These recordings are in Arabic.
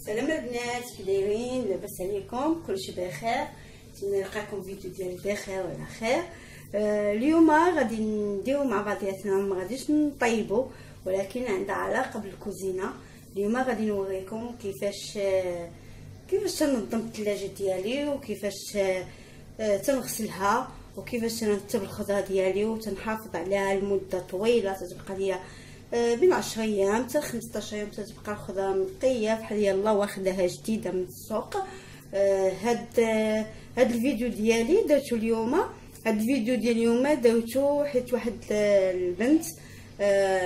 سلام البنات، كي دايرين؟ لاباس عليكم؟ كلشي بخير؟ نلقاكم فيديو ديال بخير وعلى خير. اليوم غادي نديرو مع بعضياتنا، ما غاديش نطيبو ولكن عندها علاقه بالكوزينه. اليوم غادي نوريكم كيفاش تنظم الثلاجه ديالي، وكيفاش تنغسلها، وكيفاش تنرتب الخضره ديالي وتنحافظ عليها لمده طويله، تتبقى ليا بين 10 ايام حتى 15 يوم تتبقى الخضره نقيه بحال يلا واخداها جديده من السوق. هاد الفيديو ديالي درتو اليوم. هاد الفيديو ديال اليوم درتو حيت واحد البنت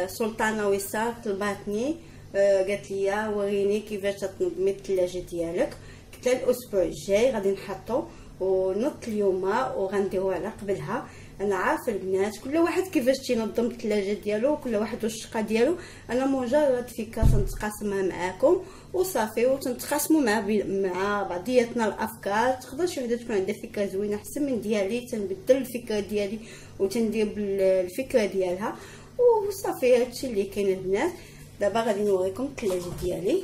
سلطانه وسار طلباتني، قالت لي وريني كيفاش تنظمي الثلاجه ديالك. قلت لها الاسبوع الجاي غادي نحطو ونط اليوم وغنديرو على قبلها. انا عارفه البنات كل واحد كيفاش تينظم الثلاجه ديالو، كل واحد والشقه ديالو. انا مجرد فكره تنتقاسمها معاكم وصافي، وتنتقاسموا مع بعضياتنا الافكار. تقدر شي وحده تكون عندها فكره زوينه احسن من ديالي، تنبدل الفكره ديالي وتندير بالفكره ديالها وصافي. هادشي اللي كاين البنات. دابا غادي نوريكم الثلاجه ديالي.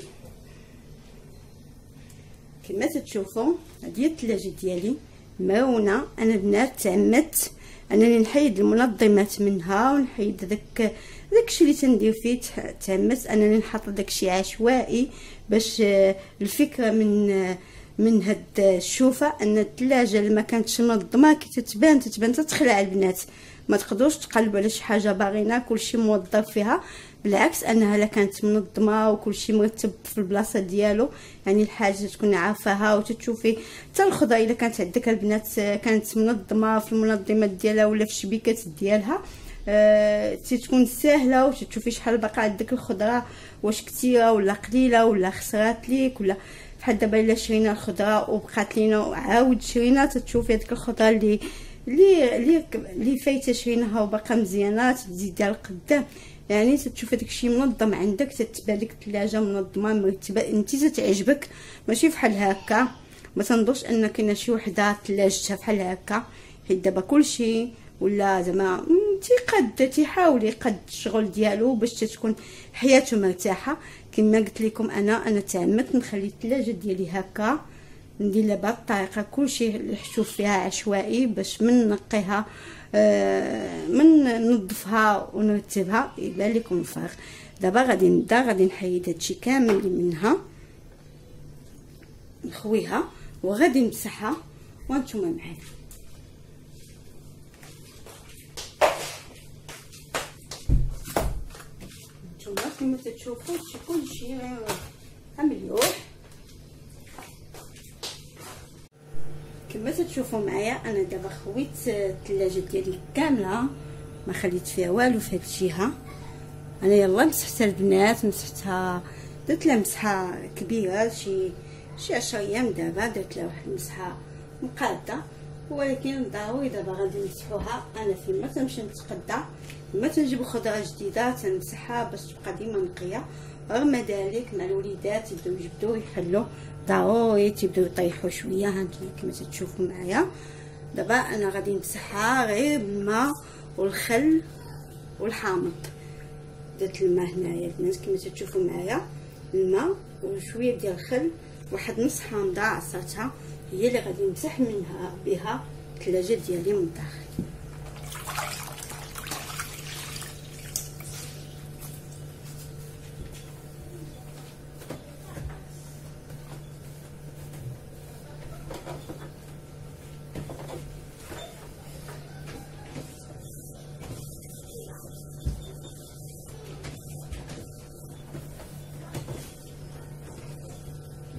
كما تشوفوا هذه الثلاجه ديالي مرونه. انا البنات تعمدت انني نحيد المنظمات منها ونحيد داكشي اللي تندير فيه. تعمدت انني نحط داكشي عشوائي باش الفكره من هاد الشوفه ان الثلاجه اللي ما كانتش منظمه كي تتبان تتخلع البنات. ما تقدروش تقلبوا على شي حاجه باغينا كلشي موظف فيها، بالعكس انها لا كانت منظمه وكلشي مرتب في البلاصه ديالو، يعني الحاجه تكون عارفاها وتتشوفي حتى الخضره الا كانت عندك البنات كانت منظمه في المنظمات ديالها ولا في الشبيكات ديالها، تكون سهله وتشوفي شحال باقا عندك الخضره، واش كثيره ولا قليله ولا خسرات ليك ولا بحال دابا الا شرينا الخضره وبقات لينا وعاود شرينا، تتشوفي هذيك الخضره اللي فايته شريناها وباقا مزيانه تزيديها لقدام. يعني تتشوف داكشي منظم عندك، تتبان لك الثلاجه منظمه مرتبه، انت تتعجبك ماشي بحال هكا. ما تنظرش ان كاينه شي وحده ثلاجتها بحال هكا، حيت دابا كلشي ولا زعما تيحاول يقد الشغل ديالو باش تكون حياته مرتاحه. كما قلت لكم انا تعمدت نخلي الثلاجه ديالي هكا، ندير لها بهذه الطريقه كلشي نشوف فيها عشوائي باش من نقيها من ننظفها ونرتبها يبان لكم الفرق. دابا غادي نحيد هادشي كامل اللي منها، نخويها وغادي نمسحها وانتم معايا. نتوما كما تشوفوا كلشي مليح. كما تشوفوا معايا انا دابا خويت الثلاجه ديالي كامله، ما خليت فيها والو في هاد الجهه. انا يلا مسحتها البنات، مسحتها درت لها مسحه كبيره شي 10 ايام. دابا درت لها واحد المسحه مقاده، ولكن ضروري دابا غادي نمسحوها. انا فيما تنمشي نتقدى لما تنجيب خضره جديده تنمسحها باش تبقى ديما نقيه. رغم ذلك مع الوليدات يبداو يحلوا ضروري تيبداو يطيحوا شويه. هانتوما كما تشوفوا معايا دابا انا غادي نمسحها غير بالماء والخل والحامض. درت الماء هنايا البنات كما تشوفوا معايا، الماء وشويه ديال الخل، واحد نص حامضه عصرتها، هي اللي غادي نمسح بها الثلاجه ديالي من الداخل.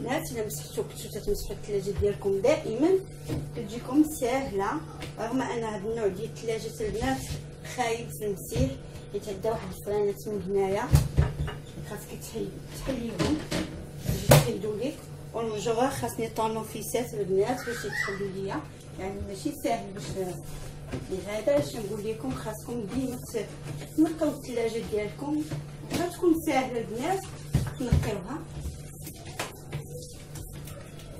البنات الا مسحتو كنتو تتمسحوا الثلاجه ديالكم دائما كتجيكم ساهله. رغم ان هذا النوع ديال الثلاجه البنات خايب في المسيح، حيت عندها واحد الفرانات من هنايا خاصك تحليهم تحيدوا ليك، والمجره خاصني طونوفيسات البنات باش يتحلوا ليا. يعني ماشي ساهل باش لهذا اش نقول لكم خاصكم ديما تنقيو الثلاجه ديالكم باش تكون ساهله البنات تنقيوها.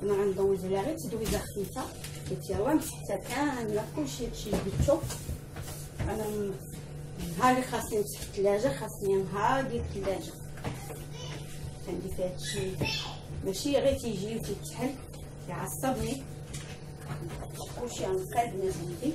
انا غندوز عليها غير تدويزه خفيفه، حيت يلاه مسحتها كامله كلشي هادشي اللي قلتو. انا النهار اللي خاصني نمسح الثلاجه خاصني نهار ديال الثلاجه. عندي فيها هادشي ماشي غير تيجي وتيتحل كيعصبني. كلشي غنقاد الناس عندي.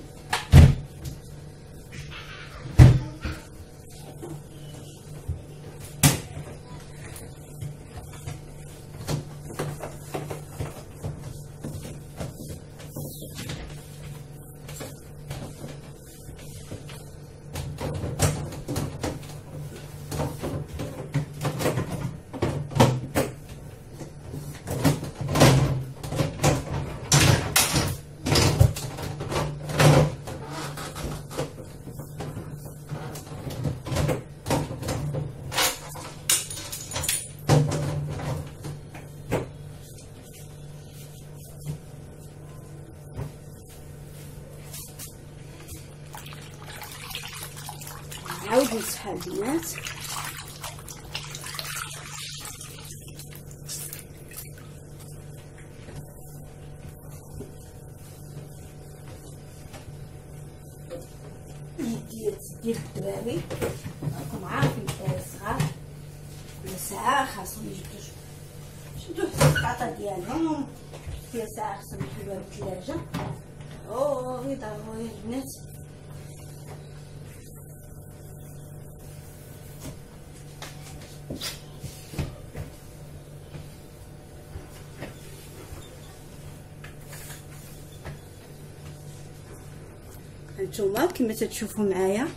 نعاود نسحها البنات. ديال الدراري راكم عارفين الصغار كل ساعه خاصهم يجبدوا القطعه ديالهم. كل ساعه خاصهم يحلوها بالثلاجه. ضروري ضروري البنات. هانتوما كما تتشوفوا معايا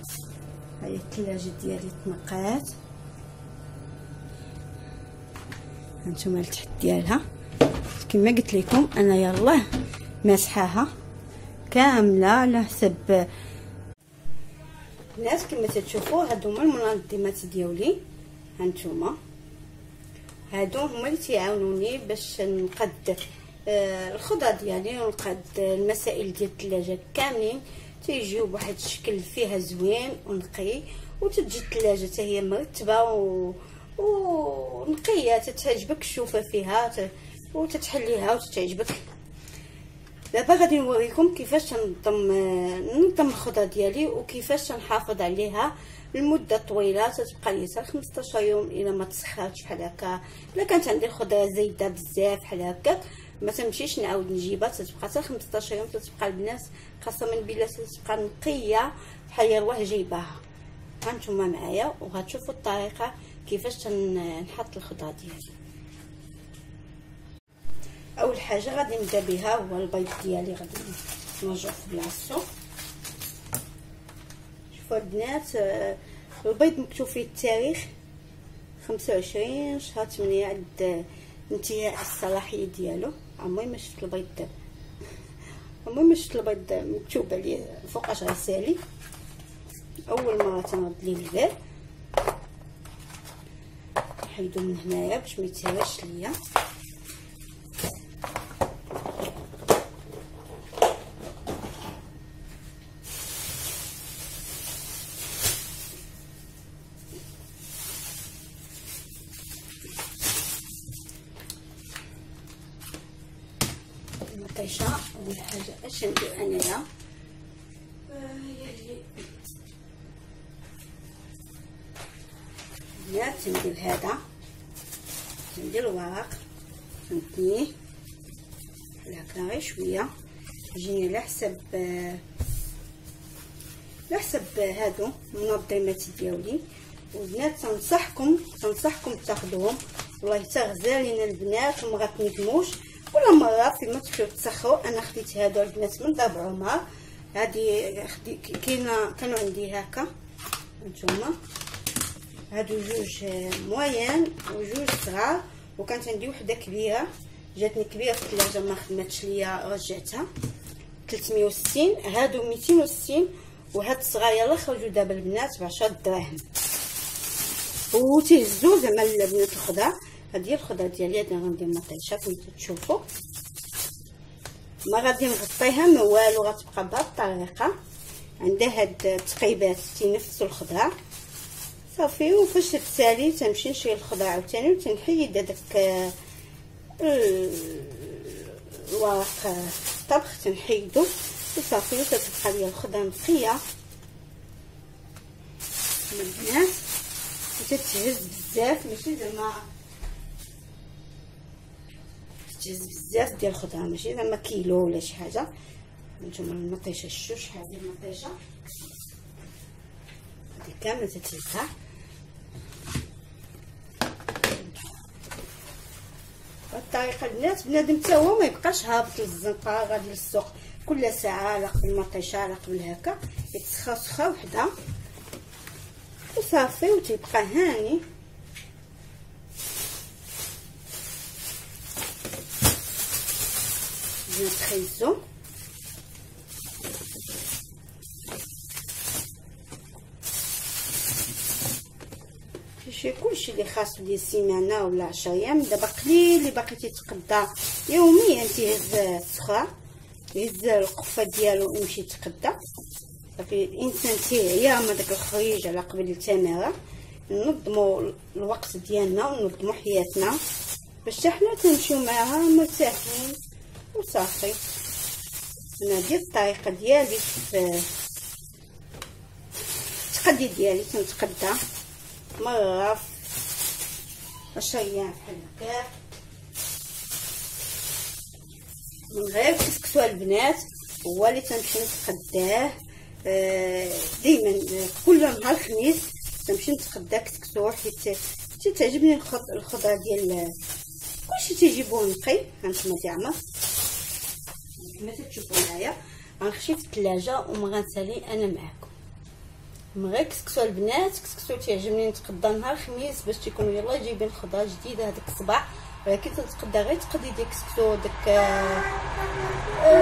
هاهي الثلاجه ديالي تنقات. هانتوما التحت ديالها كما قلت لكم انا يلاه مسحاها كامله على حسب الناس. كما تتشوفوا هادو هما المنظمات ديالي. هانتوما هادو هما اللي تيعاونوني باش نقد الخضره ديالي ونقد المسائل ديال الثلاجه كاملين تيجيو بواحد الشكل فيها زوين ونقي، وتتجي الثلاجه حتى هي مرتبه ونقيه تتعجبك الشوفه فيها وتتحليها وتتعجبك. دابا غادي نوريكم كيفاش ننظم الخضره ديالي وكيفاش نحافظ عليها لمده طويله تتبقى لي حتى 15 يوم الا ما تسخرتش بحال هكا. الا كانت عندي الخضره زايده بزاف بحال هكا ما تمشيش نعاود نجيبها، تتبقى حتى 15 يوم تتبقى البنات خاصه من بلا تتبقى نقيه بحال يروح جايباها. هانتوما معايا وغتشوفوا الطريقه كيفاش نحط الخضره ديالي. اول حاجه غادي نبدا بها هو البيض ديالي. غادي نرجعو في بلاصتو. شوفوا البنات البيض مكتوب فيه التاريخ 25 شهر 8 عند انتهاء الصلاحيه ديالو. عمري ما شفت البيض مكتوب عليه فوقاش غيسالي. اول مره تنرد ليه الباب نحيدو من هنايا باش ما يتهواش ليا. المطيشه اول حاجه اش ندير انايا ندير هذا، ندير الورق نتنيه بحال هكا غير شويه يجيني على حسب هادو المنظمات ديالي. والبنات تنصحكم تاخذوهم والله حتى غزالين البنات وما غتندموش. ولا مره فيما تمشيو تسخروا انا خديت هادو البنات من دار عمر. هادي كانوا عندي هكا. هانتوما هادو جوج موين وجوج صغار، وكانت عندي وحده كبيره جاتني كبيره في الثلاجه ما خدمتش ليا رجعتها 360. هادو 260 وهاد الصغار يلا خرجوا دابا البنات ب10 دراهم وتيهزوا زعما البنات الخضر. هادي الخضره ديالي انا غندير مطيشه كما تشوفوا. ما غادي نغطيها ما والو، غتبقى بهاد الطريقه عندها هاد التقيبات تينفسوا الخضره صافي. وفاش تسالي تنمشي نشري الخضره عاوتاني وتنحيد هذاك الورق الطبخ تنحيدو وصافي وتتبقى ليا الخضره نقيه البنات وتتهز بزاف ماشي زعما تجهز بزاف ديال الخضره، ماشي زعما كيلو ولا شي حاجه. نتوما المطيشه شتو شحال ديال المطيشه هادي كامله تتهزها. الطريقه البنات بنادم حتى هو ما يبقاش هابط للزنقه غادي للسوق كل ساعه على قبل المطيشه على قبل هكا، يتسخى سخه وحده وصافي وتيبقى هاني. نتخيزو كلشي اللي خاص ديال السيمانه ولا 10 ايام. دابا قليل اللي باقي تيتقدى يوميا، تيهز السخره يهز القفه ديالو ويمشي يتقدى. صافي الانسان تيعيا من داك الخريج على قبل التماره. ننظموا الوقت ديالنا وننظموا حياتنا باش حتى حنا تنمشيو معاها مرتاحين وصافي. انا ديال الطريقه ديالي في التقدي ديالي تنتقدى مره في 10 ايام بحال هكا من غير كسكسو. البنات هو اللي تنمشي نتقداه ديما كل نهار الخميس تنمشي نتقدى كسكسو، حيت تعجبني الخضره ديال كلشي تيجيبوه نقي. هانتوما زعما كما تشوفوا معايا غنخشي في الثلاجه وما غنسالي انا معاكم. من غير كسكسو البنات، كسكسو تيعجبني نتقدى نهار الخميس باش تيكونوا يلاه جايبين خضره جديده هذاك الصباح. ولكن تنتقدى غير تقدي ديال كسكسو داك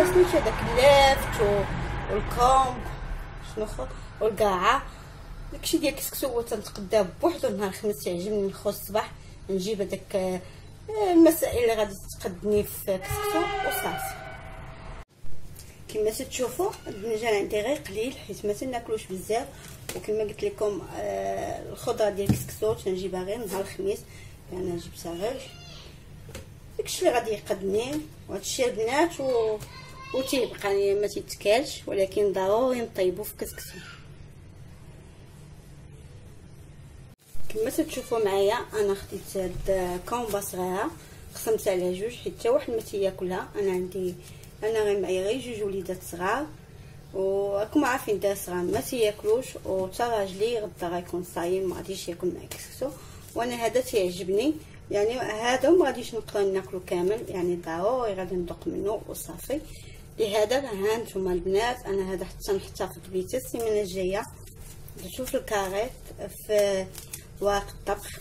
سميتو داك اللافت والكومب شنو اخر والقاعه، داكشي ديال كسكسو هو تنتقداه بوحدو نهار الخميس. تيعجبني نخرج الصباح نجيب هذاك المسائل اللي غادي تقدني في كسكسو وصافي. كما تشوفوا البنجان عندي غير قليل حيت ما تناكلوش بزاف، وكما قلت لكم الخضره ديال الكسكسو تنجيبها غير نهار الخميس. انا جبتها غير داكشي اللي غادي يقدني وهادشي البنات وتيبقى ما تيتكالش، ولكن ضروري نطيبو في كسكسو. كما تشوفوا معايا انا خديت هاد كومبا صغيره قسمتها على جوج حيت حتى واحد ما تياكلها. انا غير معايا غير جوج وليدات صغار، وراكم عارفين دار صغار ما تياكلوش، وتا راجلي غدا غيكون صايم ما غاديش ياكل معايا كسكسو. وانا هذا تيعجبني، يعني هذا ما غاديش نقدر ناكلو كامل، يعني ضروري غادي ندوق منه وصافي. لهذا ها نتوما البنات انا هذا حتى نحتفظ بيه حتى السيمانه الجايه. نشوف الكاريط في ورق الطبخ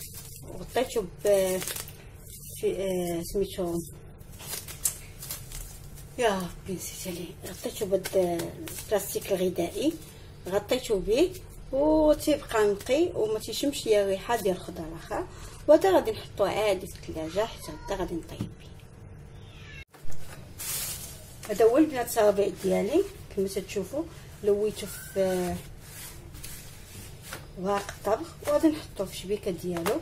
وغطيته في سميتو يا ربي نسيت عليه، غطيته بهاد البلاستيك الغذائي غطيته به وتيبقى نقي وما تيشمش ليا الريحه ديال الخضره الاخر. وهذا غادي نحطوه عادي في الثلاجه حتى غدا غادي نطيب به. هذا هو البنات الربيع ديالي كما تشوفوا لويته في ورق الطبخ وغادي نحطوه في شبيكه ديالو.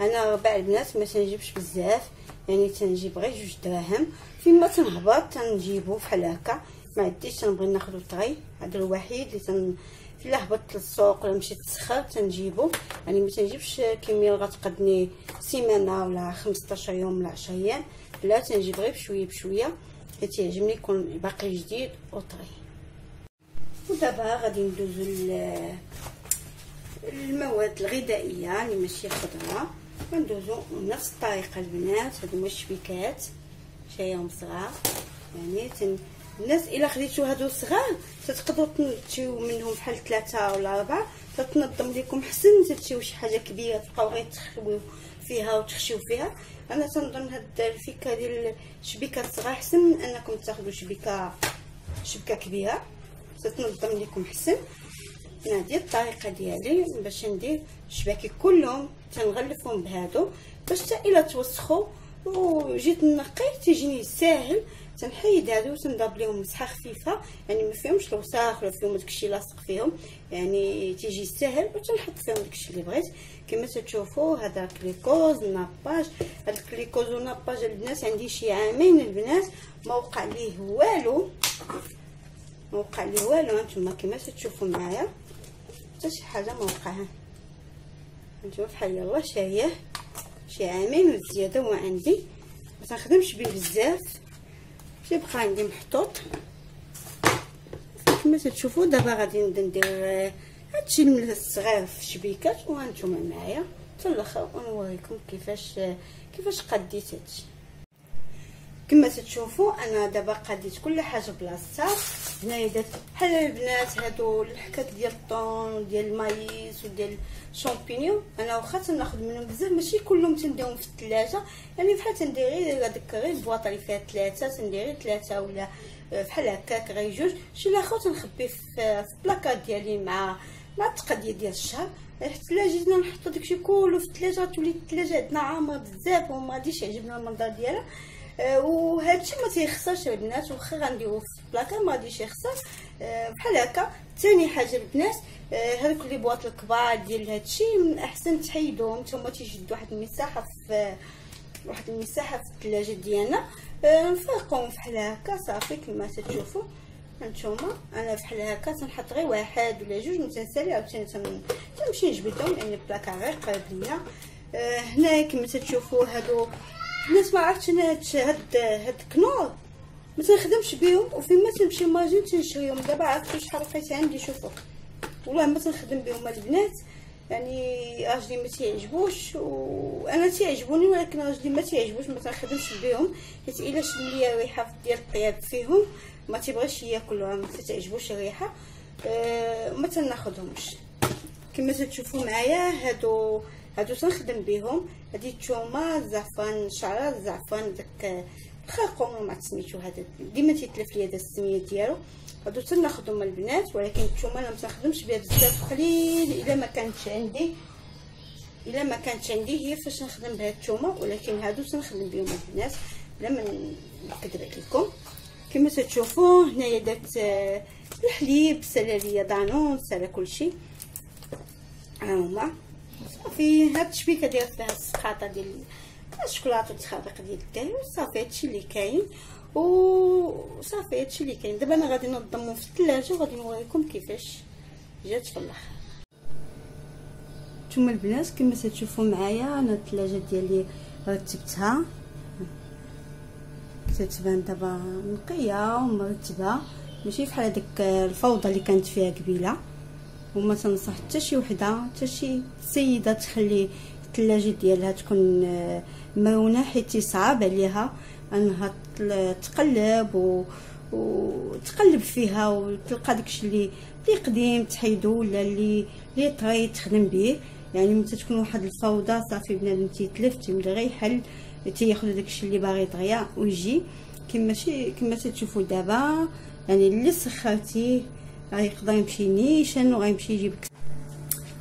انا ربع البنات ما تنجيبش بزاف، يعني تنجيب غير 2 دراهم. فيما تنهبط تنجيبو بحال هكا، ما عنديش تنبغي ناخذ طري. هذا الوحيد اللي فيلا هبطت للسوق ولا مشيت تسخر تنجيبو، يعني ما تنجيبش كميه غتقدني سيمانه ولا 15 يوم ولا 10 ايام، لا تنجيب غير بشويه بشويه حيت يعجبني يكون باقي جديد وطري. ودابا غادي ندوزو المواد الغذائيه اللي ماشي خضره. غندوزو نفس الطريقه البنات. هادو هما الشبيكات شايهم صغار، يعني الناس الا خديتو هادو صغار تقدروا تشريو منهم بحال 3 ولا 4 تتنظم لكم حسن. تشريو شي حاجه كبيره تبقاو غير تخبيو فيها وتخشيو فيها. انا تنظن هاد الفكره ديال الشبيكات الصغار احسن من انكم تاخذوا شبكه كبيره تتنظم لكم حسن. انا ديال الطريقه ديالي باش ندير الشباكي كلهم تنغلفهم بهادو باش حتى الا توسخوا وجيت نقي تيجيني ساهل. تنحيد هادو وتنضرب لهم مسحه خفيفه، يعني ما فيهمش الوساخ ولا فيهم داكشي لاصق فيهم، يعني تيجي ساهل وتنحط فيهم داكشي اللي بغيت. كما تشوفوا هذا كليكوز ناباج. هاد الكليكوز وناباج البنات عندي شي عامين البنات ما وقع ليه والو، هانتوما كما تشوفوا معايا حتى شي حاجه ما وقعها. هانتوما بحال يلاه شايه شي عامين وزياده هو عندي. ما تنخدمش به بزاف، تيبقى عندي محطوط. كما تشوفوا دابا غادي نبدا ندير هادشي الملح الصغير في شبيكات، وهانتوما معايا حتى الاخر ونوريكم كيفاش قديت هادشي. كما تشوفوا انا دابا قديت كل حاجه بلاصتها. هنايا درت بحال البنات هادو الحكاك ديال الطون وديال المايس وديال الشامبينيون، انا واخا تناخذ منهم بزاف ماشي كلهم تنديرهم في الثلاجه، يعني بحال تندير غير هذيك غير البواطه اللي فيها 3 تندير غير 3 ولا بحال هكاك غير 2، شي لاخر تنخبيه في البلاكار ديالي مع التقديه ديال الشهر، حيت الا جينا نحطو داكشي كله في الثلاجه تولي الثلاجه عندنا عامره بزاف وما غاديش يعجبنا المنظر ديالها. وهادشي ما تيخسرش البنات، واخا غنديروه في البلاكار ما غاديش يخسر بحال هكا. ثاني حاجه البنات هذوك لي بواط الكبار ديال هادشي من الاحسن تحيدوهم، نتوما تيجدوا واحد المساحه في الثلاجه ديالنا، نفرقوهم بحال هكا صافي. كما تشوفوا هانتوما انا بحال هكا تنحط غير واحد ولا جوج، ما تنسالي عاوتاني تنمشي نجبدهم لان البلاكار غير قريب ليا. هنايا كما تشوفوا هادو الناس ما عرفتش انا هاد الكنور ما تنخدمش بهم، وفيما تنمشي ماجين تنشريهم. دابا عرفتوا شحال لقيت عندي، شوفوا والله ما تنخدم بهم البنات، يعني راجلي ما تيعجبوش وانا تيعجبوني، ولكن راجلي ما تيعجبوش ما تنخدمش بهم، حيت الا شم ليا ريحه ديال الطياب فيهم ما تيبغيش ياكلوها، ما تعجبوش الريحه، ما تناخذهمش. كما تشوفوا معايا هادو تنخدم بهم. هادي الثومه، الزعفران الشعره، الزعفران داك الخرقوم ما سميتو، هذا ديما تيتلف ليا داك السميه ديالو. هادو تناخذهم البنات، ولكن الثومه انا ما تنخدمش بها بزاف، قليل الا ما كانتش عندي هي فاش نخدم بها الثومه، ولكن هادو تنخدم بهم البنات بلا ما نكذب عليكم. كما تشوفوا هنايا درت الحليب، سالا ليا دانون، سالا كلشي. ها هما صافي. هاد الشبيكه ديال فيها السقاطه ديال الشوكولاته والتخابيق ديال الداير، صافي هادشي اللي كاين وصافي هادشي اللي كاين. دابا انا غادي نضمهم في الثلاجه وغادي نوريكم كيفاش جات في الاخر. نتوما البنات كما تشوفوا معايا انا الثلاجه ديالي رتبتها، تتبان دابا نقيه ومرتبه، ماشي بحال هذيك الفوضى اللي كانت فيها قبيله. وما تنصح حتى شي وحده حتى شي سيده تخلي الثلاجه ديالها تكون مرونه، حيت صعاب عليها انها تقلب وتقلب فيها وتلقى داكشي اللي قديم تحيدو ولا اللي طري تخدم به. يعني ملي تكون واحد الفوضى صافي بنادم تيتلف تيبدا غير يحل تياخذ داكشي اللي باغي دغيا ويجي. كما تشوفوا دابا يعني اللي سخرتيه غيقدر يمشي نيشان وغيمشي يجيب.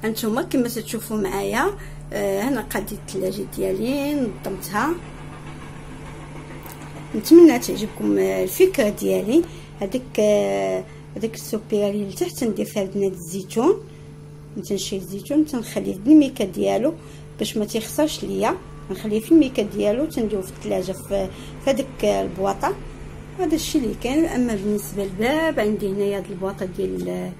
هانتوما كما تشوفوا معايا انا قديت الثلاجه ديالي نظمتها. نتمنى تعجبكم الفكره ديالي. هذاك السوبيري اللي تحت ندير فيها البنات الزيتون، تنشري الزيتون تنخليه في الميكا ديالو باش ما تيخسرش ليا، نخليه في الميكا ديالو تنديرو في الثلاجه في هذيك البواطه. هذا الشيء اللي كان. اما بالنسبه للباب عندي هنايا هاد البواطه ديال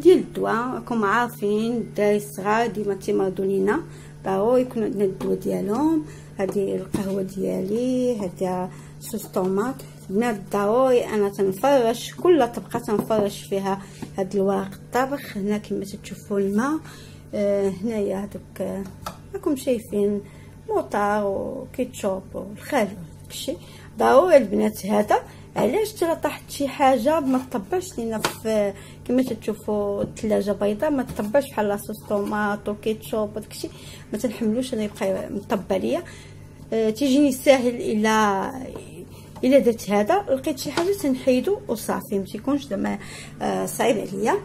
الدواء، راكم عارفين الدراري الصغار ديما تيمرضوا لينا ضروري يكون عندنا الدواء ديالهم. هذه القهوه ديالي، هذا صوص طوماط بنات ضروري انا تنفرش كل طبقه تنفرش فيها هاد الورق الطبخ. هنا كما تشوفوا الماء، هنايا هذوك راكم شايفين موطار وكيتشوب والخل داكشي ضروري البنات. هذا علاش ترى طاحت شي حاجه ما تطبعش لينا في كما تشوفوا الثلاجه بيضاء ما تطبعش بحال لاصوص طوماط وكيتشوب وداكشي ما تنحملوش انا يبقى مطبع ليا. تيجيني ساهل الا درت هذا لقيت شي حاجه تنحيدو وصافي ما تيكونش زعما صعيب عليا.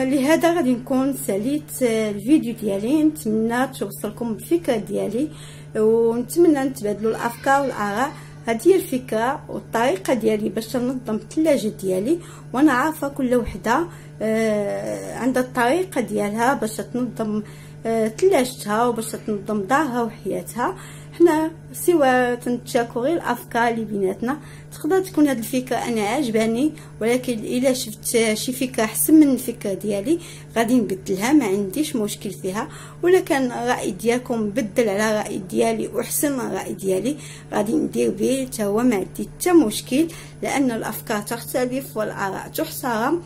لهذا غادي نكون ساليت الفيديو ديالي. نتمنى توصلكم الفكره ديالي ونتمنى نتبادلوا الافكار والاراء. هذه هي الفكره والطريقه ديالي باش تنظم الثلاجه ديالي، وانا عارفه كل وحده عندها الطريقه ديالها باش تنظم ثلاجتها وباش تنظم دارها وحياتها. حنا سوا تنتشاركوا غير الافكار اللي بيناتنا. تقدر تكون هاد الفكره انا عجباني، ولكن الا شفت شي فكره احسن من الفكره ديالي غادي نبدلها، ما عنديش مشكل فيها. ولا كان الراي ديالكم بدل على الراي ديالي واحسن من الراي ديالي غادي ندير به حتى هو، ما عندي حتى مشكل، لان الافكار تختلف والاراء تحترم.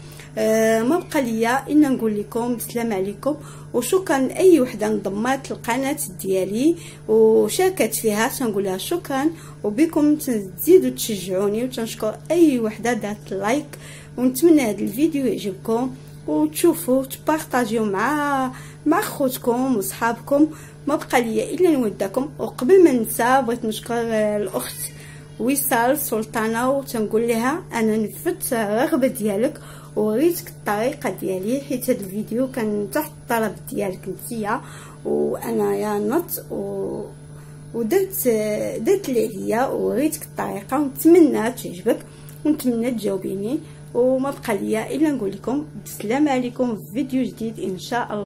ما بقى ليا الا نقول لكم السلام عليكم، وشكرا لاي وحده انضمت للقناه ديالي وشاركت فيها، تنقول لها شكرا. وبكم تزيدوا تشجعوني، وتنشكر اي وحده دارت لايك. ونتمنى هذا الفيديو يعجبكم وتشوفوا تبارطاجيو مع خوتكم وصحابكم. ما بقى ليا الا نودكم. وقبل ما ننسى بغيت نشكر الاخت وصال سلطانه، وتنقول لها انا نفذت الرغبه ديالك ووريتك الطريقه ديالي، حيت هذا الفيديو كان تحت الطلب ديالك نتيا، وانا يا نط ودرت اللي عليا ووريتك الطريقه، ونتمنى تعجبك ونتمنى تجاوبيني. وما بقى ليا الا نقول لكم السلام عليكم في فيديو جديد ان شاء الله.